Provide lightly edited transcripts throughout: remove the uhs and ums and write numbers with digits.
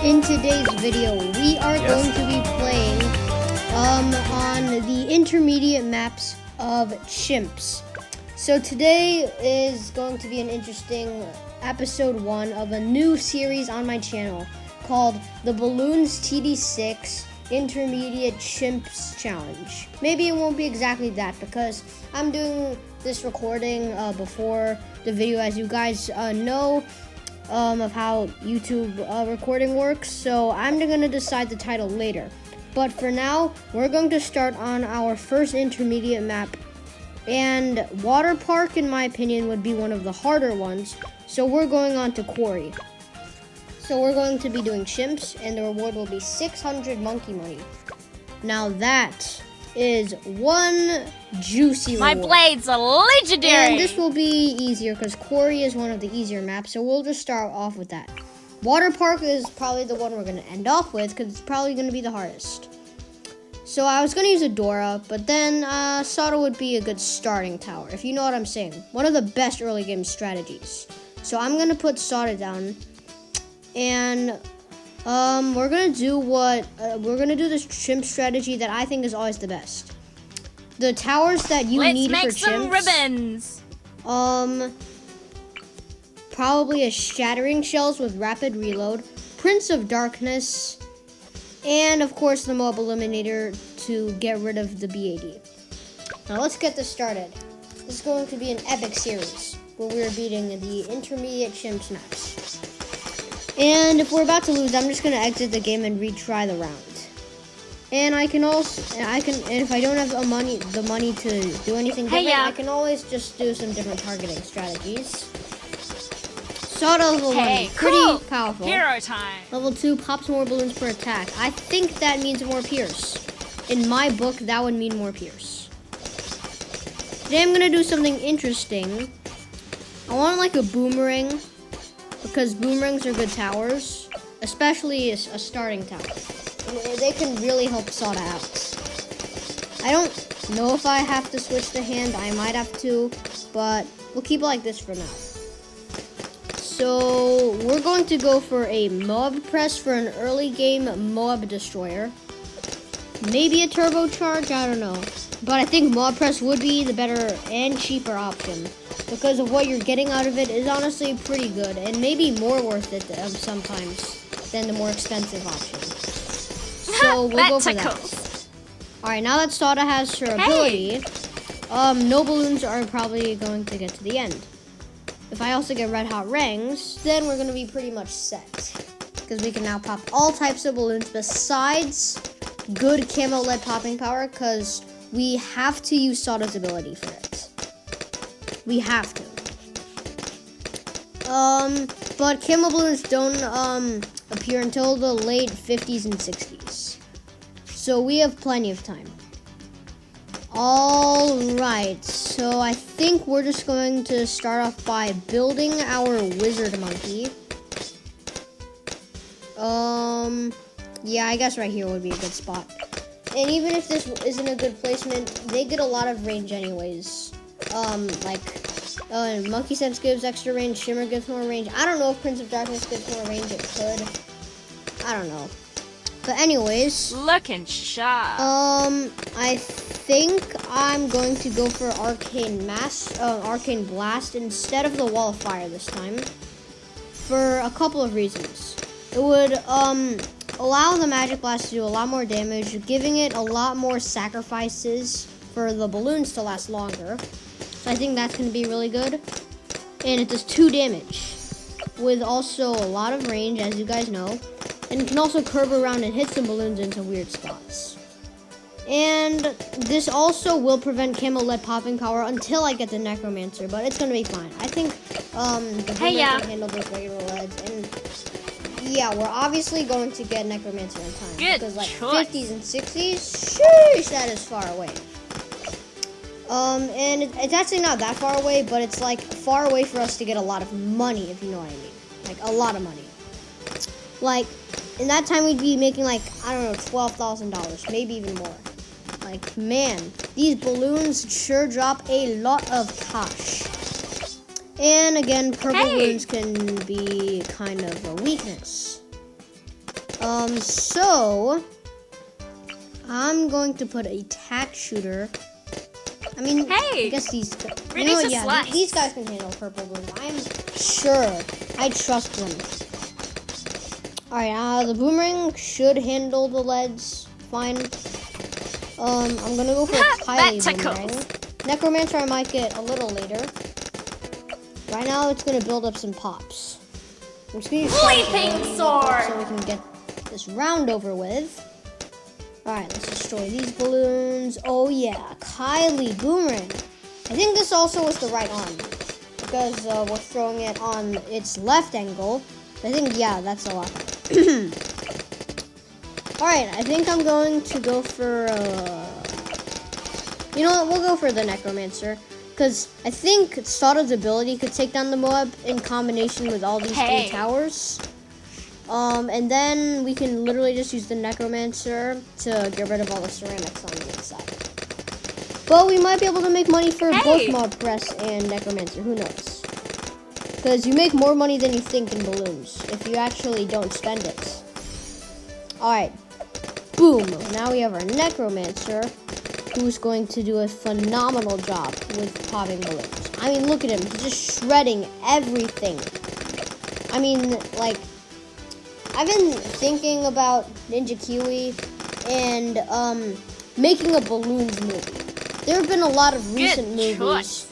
In today's video, we are going to be playing on the intermediate maps of Chimps. So today is going to be an interesting episode 1 of a new series on my channel called the Balloons TD6 Intermediate Chimps Challenge. Maybe it won't be exactly that because I'm doing this recording before the video, as you guys know of how YouTube recording works. So I'm gonna decide the title later. But for now, we're going to start on our first intermediate map. And Water Park, in my opinion, would be one of the harder ones. So we're going on to Quarry. So we're going to be doing Chimps, and the reward will be 600 monkey money. Now that is one juicy reward. My blades are legendary! And this will be easier because Quarry is one of the easier maps, so we'll just start off with that. Water Park is probably the one we're going to end off with because it's probably going to be the hardest. So I was going to use a Dora, but then Soda would be a good starting tower, if you know what I'm saying. One of the best early game strategies. So I'm going to put Soda down, and we're going to do this chimp strategy that I think is always the best. The towers that you need for chimps. Let's make some ribbons. Probably a Shattering Shells with Rapid Reload, Prince of Darkness, and of course the Mob Eliminator to get rid of the BTD. Now let's get this started. This is going to be an epic series where we're beating the intermediate Chimps maps. And if we're about to lose, I'm just going to exit the game and retry the round. And if I don't have the money to do anything different, I can always just do some different targeting strategies. Soda level 1, pretty powerful. Hero time. Level 2, pops more balloons per attack. I think that means more Pierce. In my book, that would mean more Pierce. Today I'm going to do something interesting. I want like a boomerang, because boomerangs are good towers, especially a starting tower. They can really help Soda out. I don't know if I have to switch the hand. I might have to, but we'll keep it like this for now. So we're going to go for a Mob Press for an early game Mob Destroyer. Maybe a Turbocharge, I don't know. But I think Mob Press would be the better and cheaper option, because of what you're getting out of it is honestly pretty good, and maybe more worth it sometimes than the more expensive option. So we'll go for that. Alright, now that Soda has her ability, no balloons are probably going to get to the end. If I also get Red Hot Rings, then we're going to be pretty much set, because we can now pop all types of balloons besides good camo lead popping power, because we have to use Soda's ability for it. We have to. But camo balloons don't appear until the late 50s and 60s. So we have plenty of time. Alright, so I think we're just going to start off by building our wizard monkey. Yeah, I guess right here would be a good spot. And even if this isn't a good placement, they get a lot of range anyways. Monkey Sense gives extra range, Shimmer gives more range. I don't know if Prince of Darkness gives more range, it could. I don't know. But anyways. Looking sharp. I think I'm going to go for Arcane Blast instead of the Wall of Fire this time. For a couple of reasons. It would, allow the Magic Blast to do a lot more damage, giving it a lot more sacrifices for the balloons to last longer. So I think that's going to be really good. And it does 2 damage, with also a lot of range, as you guys know. And it can also curve around and hit some balloons into weird spots. And this also will prevent camo lead popping power until I get the Necromancer, but it's going to be fine. I think the boomerang can handle those regular leads. And yeah, we're obviously going to get Necromancer in time. Good because like choice. 50s and 60s, sheesh, that is far away. And it's actually not that far away, but it's like far away for us to get a lot of money, if you know what I mean. Like a lot of money. Like in that time we'd be making like, I don't know, $12,000, maybe even more. Like, man, these balloons sure drop a lot of cash. And again, purple balloons can be kind of a weakness. So I'm going to put a tack shooter. I mean, Hey, I guess these. ready to Yeah, slice. these guys can handle purple balloons. I'm sure. I trust them. All right, the boomerang should handle the leads fine. I'm gonna go for a Kylie That boomerang. tickles. Necromancer I might get a little later. Right now, it's gonna build up some pops. I'm just gonna use Leaping sword. so we can get this round over with. All right, let's destroy these balloons. Oh yeah, Kylie boomerang. I think this also was the right arm because we're throwing it on its left angle. I think, yeah, that's a lot. All right, I think I'm going to go for, you know what, we'll go for the Necromancer. Because I think Sada's ability could take down the Moab in combination with all these three towers. And then we can literally just use the Necromancer to get rid of all the ceramics on the inside. But we might be able to make money for both Mob Press and Necromancer, who knows? Because you make more money than you think in balloons if you actually don't spend it. Alright, boom. Now we have our Necromancer, who's going to do a phenomenal job with popping balloons. I mean, look at him. He's just shredding everything. I mean, like, I've been thinking about Ninja Kiwi and making a balloons movie. There have been a lot of recent movies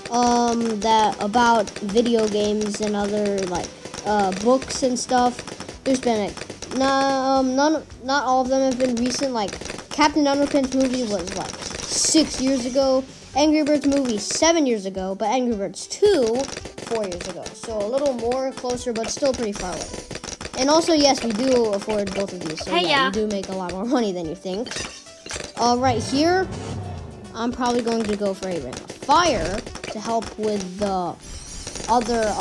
that about video games and other like books and stuff. There's been not all of them have been recent. Like Captain Underpants movie was like 6 years ago. Angry Birds movie 7 years ago, but Angry Birds 2 4 years ago. So a little more closer, but still pretty far away. And also, yes, we do afford both of these. So yeah, we do make a lot more money than you think. Right here, I'm probably going to go for a ring of fire to help with the other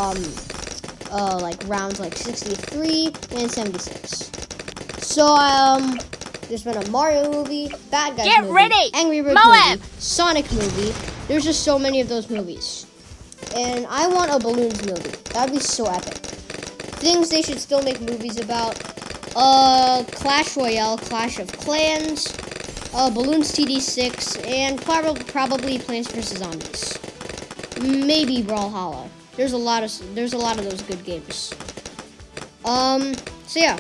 like rounds like 63 and 76. So there's been a Mario movie, Bad Guys movie, Angry Birds movie, Sonic movie. There's just so many of those movies. And I want a balloons movie. That'd be so epic. Things they should still make movies about. Clash Royale, Clash of Clans, Balloons TD6, and probably Plants vs. Zombies. Maybe Brawlhalla. There's a lot of those good games. So yeah.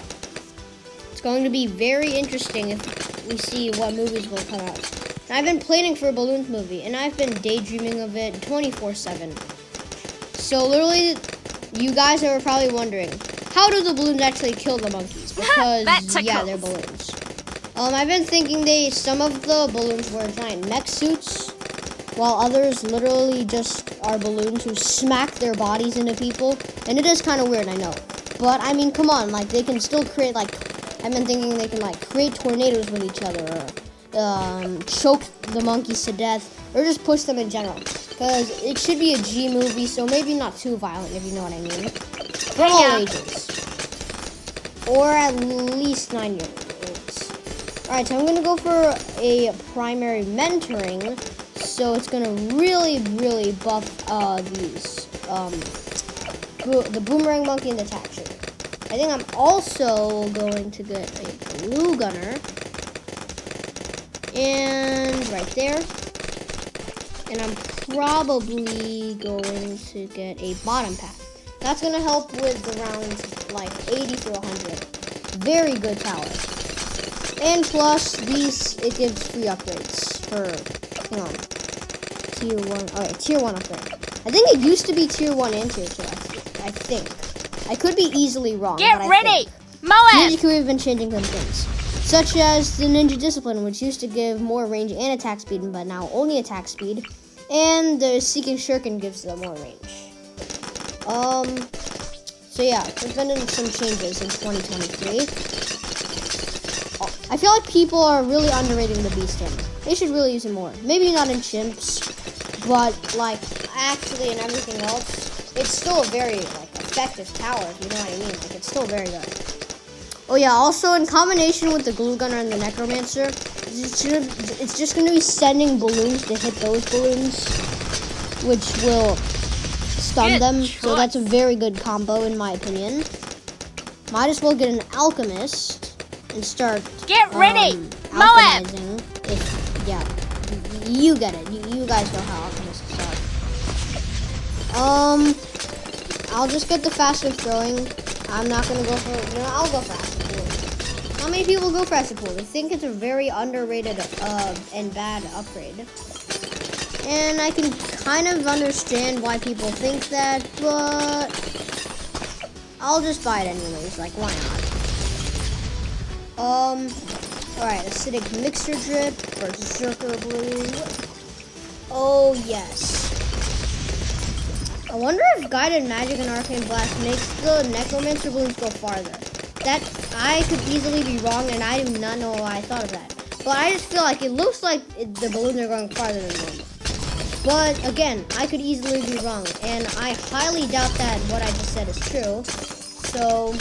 It's going to be very interesting if we see what movies will come out. And I've been planning for a balloons movie, and I've been daydreaming of it 24/7. So literally, you guys are probably wondering, how do the balloons actually kill the monkeys? Because yeah, they're balloons. I've been thinking some of the balloons wear giant mech suits, while others literally just are balloons who smack their bodies into people. And it is kind of weird, I know. But I mean, come on, like they can still create like, I've been thinking they can like create tornadoes with each other, or choke the monkeys to death, or just push them in general. Because it should be a G movie, so maybe not too violent, if you know what I mean. For all ages. Or at least 9-year-olds. Alright, so I'm going to go for a primary mentoring. So it's going to really, really buff these. The boomerang monkey and the tack shooter. I think I'm also going to get a glue gunner. And right there. And I'm probably going to get a bottom pack. That's going to help with the rounds like 80 to 100. Very good tower. And plus, it gives free upgrades for, you know, tier 1. Alright, tier 1 upgrade. I think it used to be tier 1 and tier 2, I think. I could be easily wrong. Get ready! Moab! Ninja Kiwi have been changing some things. Such as the Ninja Discipline, which used to give more range and attack speed, but now only attack speed. And the Seeking Shuriken gives them more range. So yeah, there's been some changes in 2023. I feel like people are really underrating the Beast Hammer. They should really use it more. Maybe not in Chimps, but like actually in everything else, it's still a very like effective tower, if you know what I mean. Like it's still very good. Oh yeah, also in combination with the glue gunner and the necromancer, it's just going to be sending balloons to hit those balloons, which will stun them. So that's a very good combo in my opinion. Might as well get an alchemist and start. Get ready, Moab. Alchemizing. Yeah, you get it. You guys know how alchemists are. I'll just get the faster throwing. I'm not gonna go for. I'll go for acid pool. How many people go for acid pool? They think it's a very underrated and bad upgrade. And I can kind of understand why people think that, but I'll just buy it anyways. Like, why not? Alright, acidic mixture drip, berserker blue. Oh yes. I wonder if guided magic and arcane blast makes the necromancer balloons go farther. That I could easily be wrong, and I do not know why I thought of that. But I just feel like it looks like the balloons are going farther than normal. But again, I could easily be wrong, and I highly doubt that what I just said is true. So,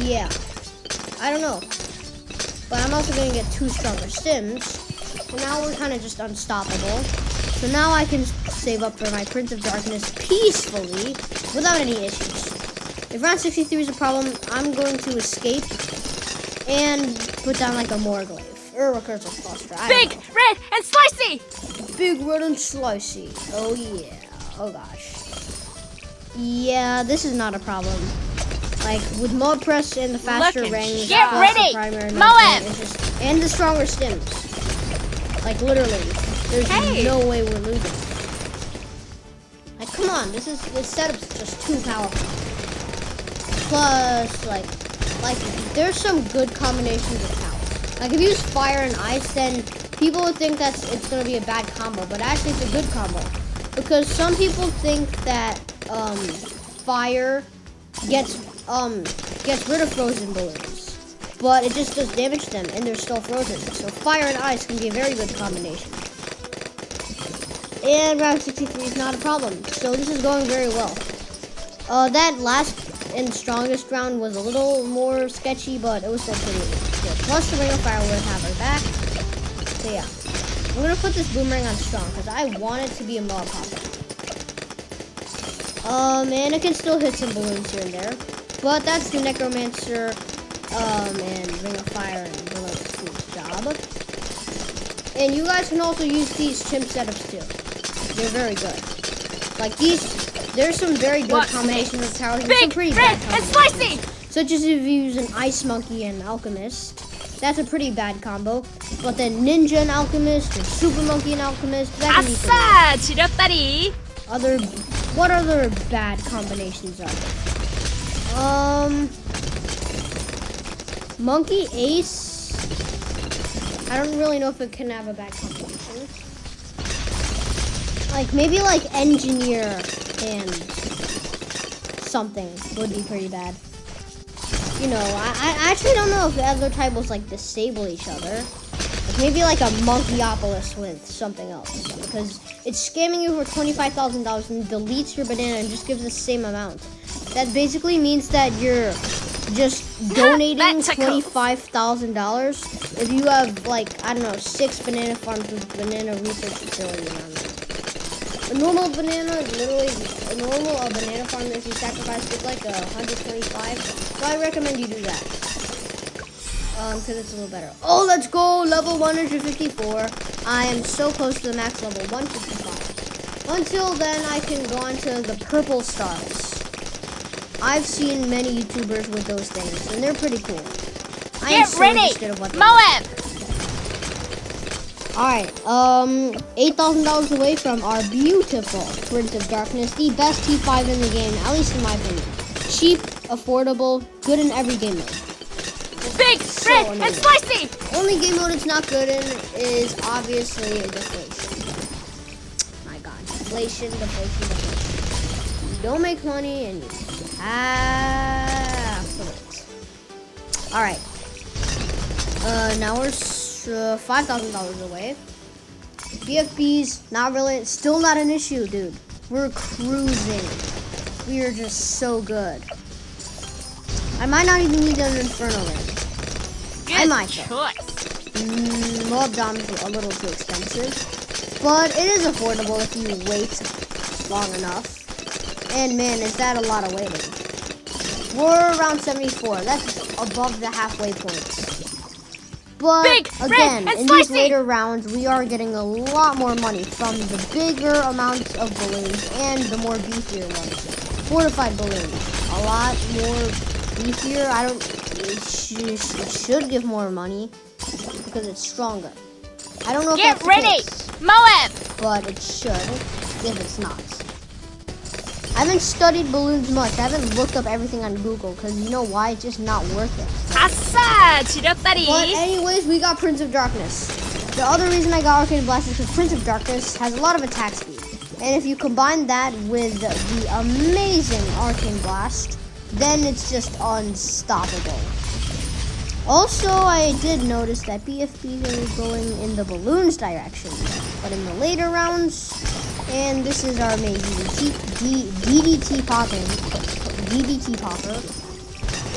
yeah. I don't know. But I'm also going to get 2 stronger stims. So now we're kind of just unstoppable. So now I can save up for my Prince of Darkness peacefully without any issues. If round 63 is a problem, I'm going to escape and put down like a Morglaive. Or a recursive cluster. Big, red, and slicey! Big, red, and slicey. Oh, yeah. Oh, gosh. Yeah, this is not a problem. Like, with mode press and the faster range, get ready, Moab! And the stronger stims. Like, literally, there's no way we're losing. Like, come on, this setup's just too powerful. Plus, like, there's some good combinations of power. Like, if you use fire and ice, then people would think that it's gonna be a bad combo, but actually it's a good combo. Because some people think that fire gets rid of frozen balloons, but it just does damage to them, and they're still frozen. So fire and ice can be a very good combination. And round 63 is not a problem, so this is going very well. That last and strongest round was a little more sketchy, but it was still pretty good. Plus the ring of fire would have her back. So yeah, I'm gonna put this boomerang on strong because I want it to be a mob hopper. And it can still hit some balloons here and there, but that's the necromancer and ring of fire and balloons job. And you guys can also use these chimp setups too. They're very good. Like these, there's some very good combinations of towers and some pretty bad combinations. Such as if you use an ice monkey and alchemist. That's a pretty bad combo. But then ninja and alchemist, or super monkey and alchemist, that can be pretty good. What other bad combinations are there? Monkey ace. I don't really know if it can have a bad combination. Like maybe like engineer and something would be pretty bad. You know, I actually don't know if the other typos like disable each other. Like maybe like a Monkeyopolis with something else, because it's scamming you for $25,000 and deletes your banana and just gives the same amount. That basically means that you're just donating $25,000 if you have like, I don't know, 6 banana farms with banana research facility around them. A normal banana, literally, a banana farm that you sacrifice is like 125. So I recommend you do that. Because it's a little better. Oh, let's go, level 154. I am so close to the max level, 155. Until then, I can go on to the purple stars. I've seen many YouTubers with those things, and they're pretty cool. I am so interested in what they Moab! Alright, $8,000 away from our beautiful Prince of Darkness, the best T5 in the game, at least in my opinion. Cheap, affordable, good in every game mode. Big, red, and slicey! Only game mode it's not good in is obviously a deflation. My god, deflation. You don't make money and you have to wait. Alright. Now we're $5,000 away. BFBs, not really, still not an issue, dude. We're cruising. We are just so good. I might not even need an Inferno ring. I might though. Mob Dom is a little too expensive, but it is affordable if you wait long enough. And man, is that a lot of waiting. We're around 74. That's above the halfway point. But Big, again, red, and in these spicy. later rounds, we are getting a lot more money from the bigger amounts of balloons and the more beefier ones. Fortified balloons, a lot more beefier. It should give more money because it's stronger. I don't know if Get that's ready, the case, Moab. but it should if it's not. I haven't studied balloons much. I haven't looked up everything on Google because you know why? It's just not worth it. 아싸, 지렸다리. But anyways, we got Prince of Darkness. The other reason I got Arcane Blast is because Prince of Darkness has a lot of attack speed. And if you combine that with the amazing Arcane Blast, then it's just unstoppable. Also, I did notice that BFBs are going in the balloons direction. But in the later rounds, and this is our main DDT popper,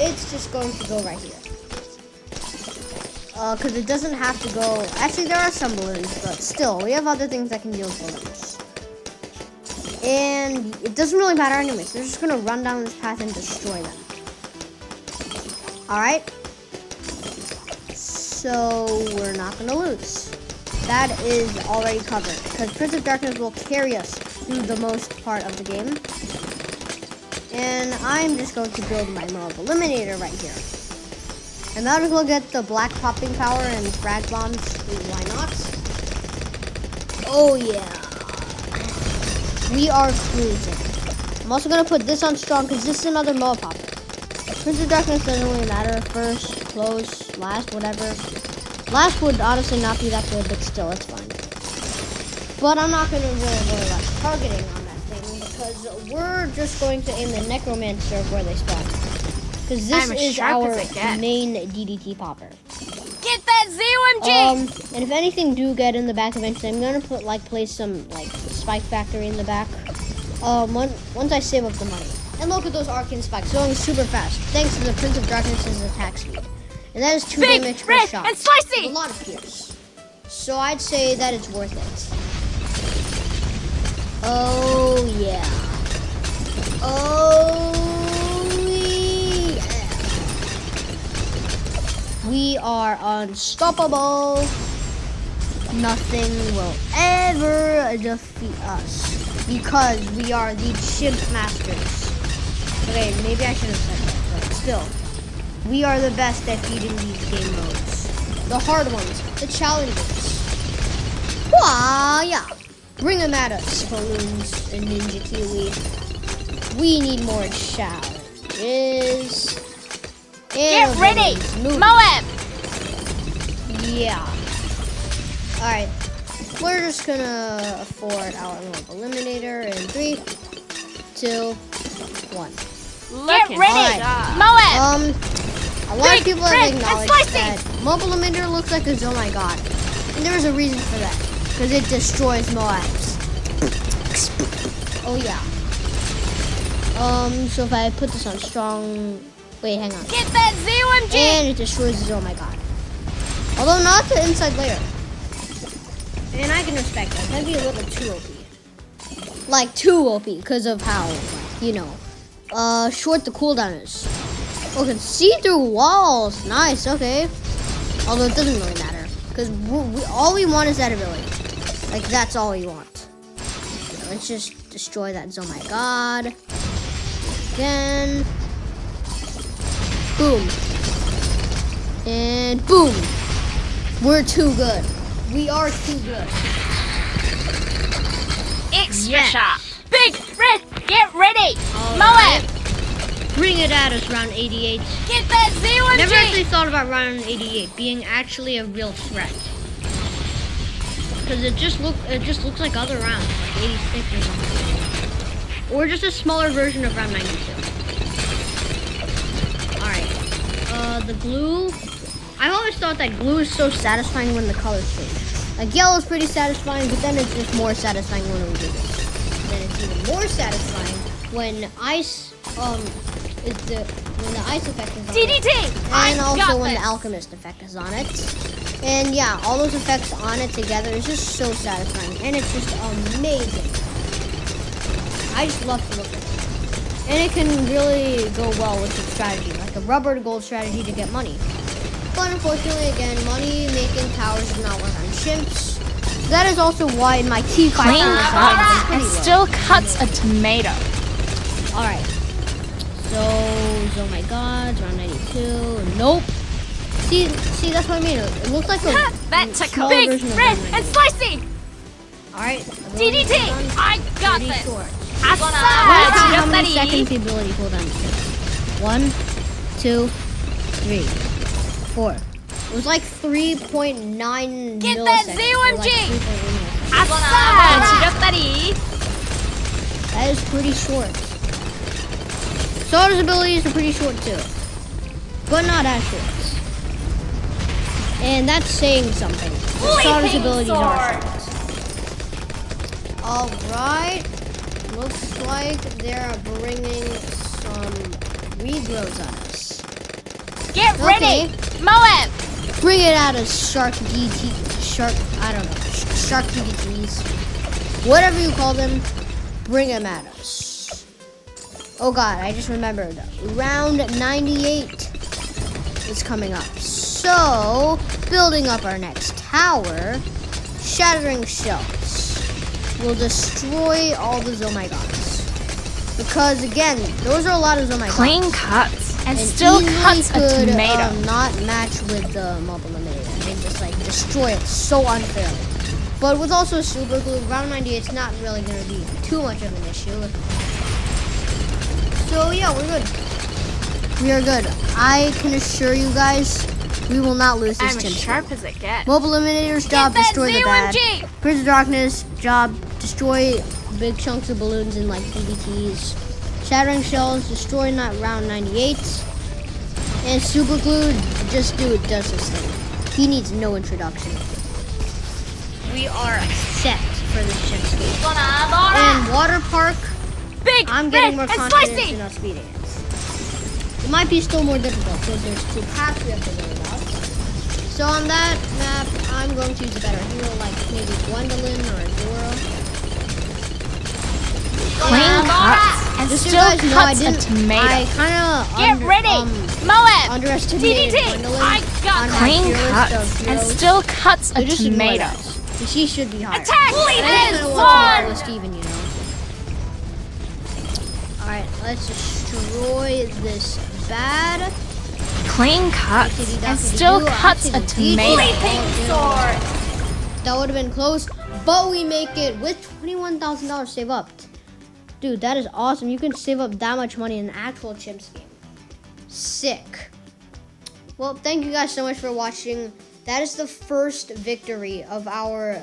it's just going to go right here. Because it doesn't have to go... Actually, there are some balloons, but still, we have other things that can deal with balloons. And it doesn't really matter anyways. They're just going to run down this path and destroy them. Alright? So, we're not going to lose. That is already covered. Because Prince of Darkness will carry us through the most part of the game. And I'm just going to build my Mob Eliminator right here. I might as well get the black popping power and frag bombs. Why not? Oh yeah. We are cruising. I'm also going to put this on strong because this is another Mob popper. Prince of Darkness doesn't really matter. First, close, last, whatever. Last would honestly not be that good, but still, it's fine. But I'm not going to really worry about targeting on that thing because we're just going to aim the Necromancer where they spawn. Because this is our main DDT popper. Get that ZOMG! And if anything do get in the back eventually, I'm gonna place some spike factory in the back. Once I save up the money. And look at those arcane spikes going super fast, thanks to the Prince of Darkness's attack speed. And that is 2 damage per shot. And spicy! A lot of pierce. So I'd say that it's worth it. Oh yeah. Oh. We are unstoppable. Nothing will ever defeat us because we are the Chimp Masters. Okay, maybe I should have said that, but still. We are the best at beating these game modes. The hard ones, the challenges. Wah, yeah. Bring them at us, Balloons and Ninja Kiwi. We need more challenges. Get ready! Moab! Yeah. Alright. We're just gonna afford our Mob Eliminator in 3, 2, 1. Get ready! Moab! A lot of people have acknowledged that Mob Eliminator looks like a Oh My God. And there's a reason for that. Because it destroys Moabs. Oh yeah. So if I put this on strong... Wait, hang on. Get that ZOMG! And it destroys his Oh My God. Although not the inside layer. And I can respect that. That'd be a little too OP. Like, too OP because of how, short the cooldown is. Oh, can see through walls. Nice, okay. Although it doesn't really matter. Because all we want is that ability. Like, that's all we want. Let's just destroy that Oh My God. Again. Boom. And boom. We're too good. We are too good. Extra shot. Big red, get ready. All Moab. Right. Bring it at us, round 88. Get that ZOMG. Never actually thought about round 88 being actually a real threat. Because it just looks like other rounds, like 86 or something. Or just a smaller version of round 92. The glue, I've always thought that glue is so satisfying when the colors change. Like yellow is pretty satisfying, but then it's just more satisfying when we do this. Then it's even more satisfying when ice when the ice effect is on DDT! it. And also when the alchemist effect is on it. And yeah, all those effects on it together is just so satisfying. And it's just amazing. I just love to look at it. And it can really go well with your strategy, like a rubber to gold strategy to get money. But unfortunately, again, money making towers do not work on chimps. That is also why in my T5 Clean cuts and low. still cuts a tomato. Alright. So, oh my god, round 92. Nope. See, that's what I mean. It looks like a That's a smaller big, version of red, round and 92. spicy. Alright. DDT. I got Pretty this. short. Asa. Let's count how many seconds the ability cooldown takes. 1, 2, 3, 4. It was like 3.9 Get milliseconds. that or ZOMG. Like 3.8 milliseconds. Asa. That is pretty short. Soda's abilities are pretty short too. But not as short. And that's saying something. Soda's abilities are short. Alright. Looks like they're bringing some regrows on us. Get ready. Moab. Bring it out of Shark DDTs. Whatever you call them, bring them at us. Oh god, I just remembered. Round 98 is coming up. So, building up our next tower, shattering shells will destroy all the Zomaigons. Because again, those are a lot of Zomaigons. Clean cuts and still easily cuts a tomato. Not match with the mob eliminator. They just like destroy it so unfairly. But with also super glue, round 98, it's not really going to be too much of an issue. So yeah, we're good. We are good. I can assure you guys, we will not lose this I'm team. as sharp as it gets. Mob eliminator's job, that destroy the bad. ZOMG. Prince of Darkness job, destroy big chunks of balloons in like DDTs. Shattering shells, destroy not round 98. And super glue, just does this thing. He needs no introduction. We are set for this chip's game. And water park, Big, I'm getting more red, and confidence spicy. in us beating it. It might be still more difficult because there's 2 paths we have to worry about. So on that map, I'm going to use a better hero like maybe Gwendolyn or Adora. Clean cuts and Just so still you guys know, cuts a tomato. I kind of Get ready. Moab. underestimated DDT. Gwendolyn I got on my clean tier list cuts of and heroes. still cuts a So just ignore tomato. that. She should be higher. Attack And I lead kinda is want to make one. the list even, you know. Alright, let's destroy this bad. Clean cuts BTD and still cuts a actually, tomato. That would have been close, but we make it with $21,000 save up. Dude, that is awesome. You can save up that much money in an actual Chimps game. Sick. Well, thank you guys so much for watching. That is the first victory of our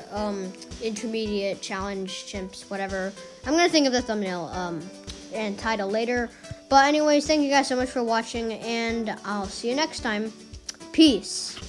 intermediate challenge Chimps, whatever. I'm going to think of the thumbnail and title later. But anyways, thank you guys so much for watching, and I'll see you next time. Peace.